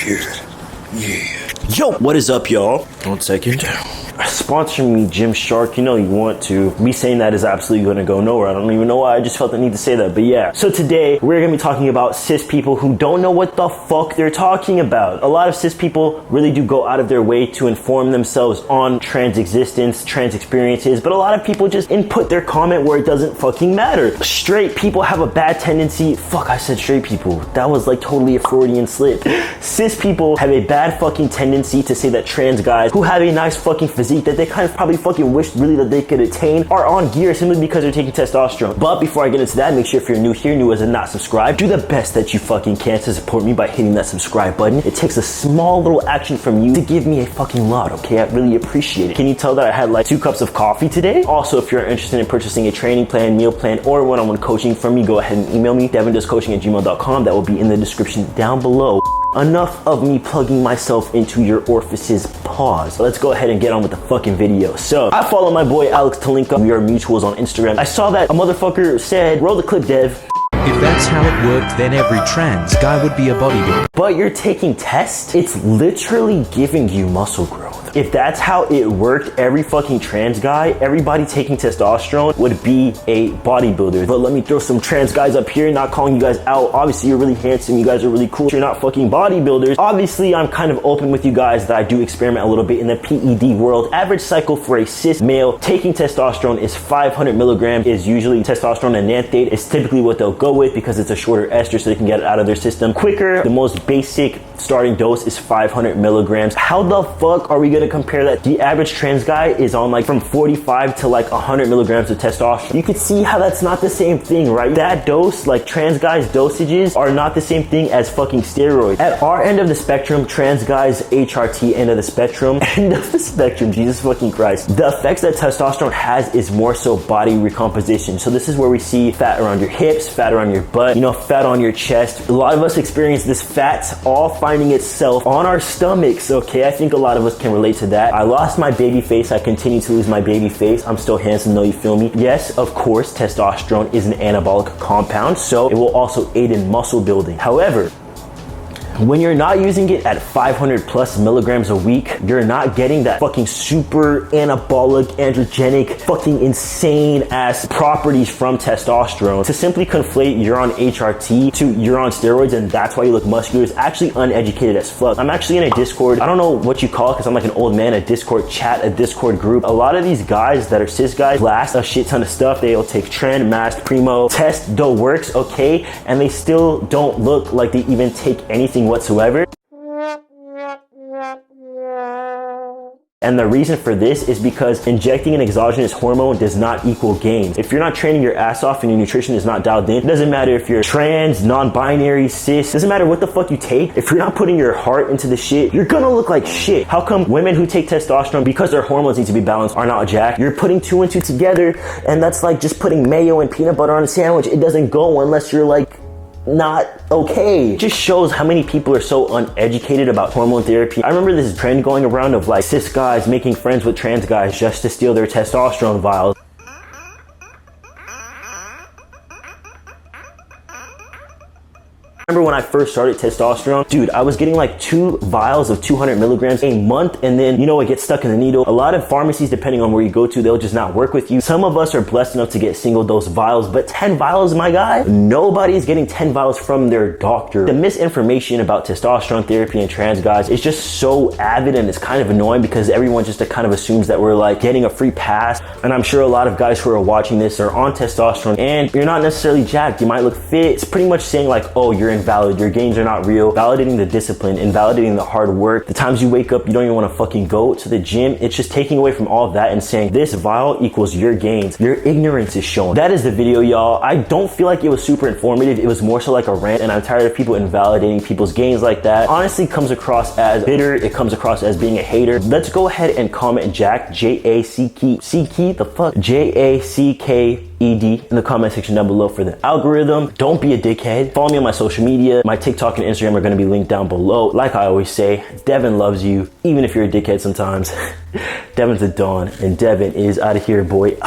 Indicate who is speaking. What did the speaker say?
Speaker 1: hear that? Yeah.
Speaker 2: Yo, what is up, y'all? 1 second. Sponsor me, Gym Shark. You know you want to. Me saying that is absolutely going to go nowhere. I don't even know why. I just felt the need to say that. But yeah. So today, we're going to be talking about cis people who don't know what the fuck they're talking about. A lot of cis people really do go out of their way to inform themselves on trans existence, trans experiences. But a lot of people just input their comment where it doesn't fucking matter. Straight people have a bad tendency. Fuck, I said straight people. That was like totally a Freudian slip. Cis people have a bad fucking tendency to say that trans guys who have a nice fucking physique that they kind of probably fucking wish really that they could attain are on gear simply because they're taking testosterone. But before I get into that, make sure if you're new here, new as and not subscribed, do the best that you fucking can to support me by hitting that subscribe button. It takes a small little action from you to give me a fucking lot, okay? I really appreciate it. Can you tell that I had like 2 cups of coffee today? Also, if you're interested in purchasing a training plan, meal plan, or one-on-one coaching from me, go ahead and email me, devindoescoaching@gmail.com. That will be in the description down below. Enough of me plugging myself into your orifices. Pause. Let's go ahead and get on with the fucking video. So, I follow my boy Alex Tolink. We are mutuals on Instagram. I saw that a motherfucker said, roll the clip, Dev.
Speaker 3: If that's how it worked, then every trans guy would be a bodybuilder.
Speaker 2: But you're taking tests? It's literally giving you muscle growth. If that's how it worked, every fucking trans guy, everybody taking testosterone would be a bodybuilder. But let me throw some trans guys up here, not calling you guys out. Obviously, you're really handsome. You guys are really cool. You're not fucking bodybuilders. Obviously, I'm kind of open with you guys that I do experiment a little bit in the PED world. Average cycle for a cis male taking testosterone is 500 milligrams. Is usually testosterone and xanthate is typically what they'll go with because it's a shorter ester so they can get it out of their system quicker. The most basic starting dose is 500 milligrams. How the fuck are we gonna compare that? The average trans guy is on like from 45 to like 100 milligrams of testosterone. You can see how that's not the same thing, right? That dose, like trans guys' dosages are not the same thing as fucking steroids. At our end of the spectrum, trans guys, HRT end of the spectrum, Jesus fucking Christ. The effects that testosterone has is more so body recomposition. So this is where we see fat around your hips, fat around your butt, you know, fat on your chest. A lot of us experience this fat all finding itself on our stomachs, okay? I think a lot of us can relate to that. I lost my baby face. I continue to lose my baby face. I'm still handsome though, you feel me? Yes, of course, testosterone is an anabolic compound, so it will also aid in muscle building. However, when you're not using it at 500 plus milligrams a week, you're not getting that fucking super anabolic, androgenic, fucking insane ass properties from testosterone. To simply conflate you're on HRT to you're on steroids and that's why you look muscular is actually uneducated as fuck. I'm actually in a Discord, I don't know what you call it because I'm like an old man, a Discord chat, a Discord group. A lot of these guys that are cis guys blast a shit ton of stuff. They'll take trend, mast, primo, test, the works, okay? And they still don't look like they even take anything whatsoever. And the reason for this is because injecting an exogenous hormone does not equal gains. If you're not training your ass off and your nutrition is not dialed in, it doesn't matter if you're trans, non-binary, cis, doesn't matter what the fuck you take. If you're not putting your heart into the shit, you're gonna look like shit. How come women who take testosterone because their hormones need to be balanced are not jacked? You're putting 2 and 2 together and that's like just putting mayo and peanut butter on a sandwich. It doesn't go unless you're like not okay. It just shows how many people are so uneducated about hormone therapy. I remember this trend going around of like cis guys making friends with trans guys just to steal their testosterone vials. Remember when I first started testosterone? Dude, I was getting like 2 vials of 200 milligrams a month and then, you know, it gets stuck in the needle. A lot of pharmacies, depending on where you go to, they'll just not work with you. Some of us are blessed enough to get single dose vials, but 10 vials, my guy? Nobody's getting 10 vials from their doctor. The misinformation about testosterone therapy and trans guys is just so avid and it's kind of annoying because everyone just kind of assumes that we're like getting a free pass. And I'm sure a lot of guys who are watching this are on testosterone and you're not necessarily jacked. You might look fit. It's pretty much saying like, oh, you're invalid, your gains are not real, validating the discipline, invalidating the hard work, the times you wake up, you don't even want to fucking go to the gym. It's just taking away from all of that and saying this vial equals your gains. Your ignorance is shown. That is the video, y'all. I don't feel like it was super informative. It was more so like a rant and I'm tired of people invalidating people's gains like that. Honestly, comes across as bitter. It comes across as being a hater. Let's go ahead and comment Jack, J-A-C-K, the fuck? J-A-C-K ED in the comment section down below for the algorithm. Don't be a dickhead. Follow me on my social media. My TikTok and Instagram are going to be linked down below. Like I always say, Devin loves you, even if you're a dickhead sometimes. Devin's the Dawn, and Devin is out of here, boy.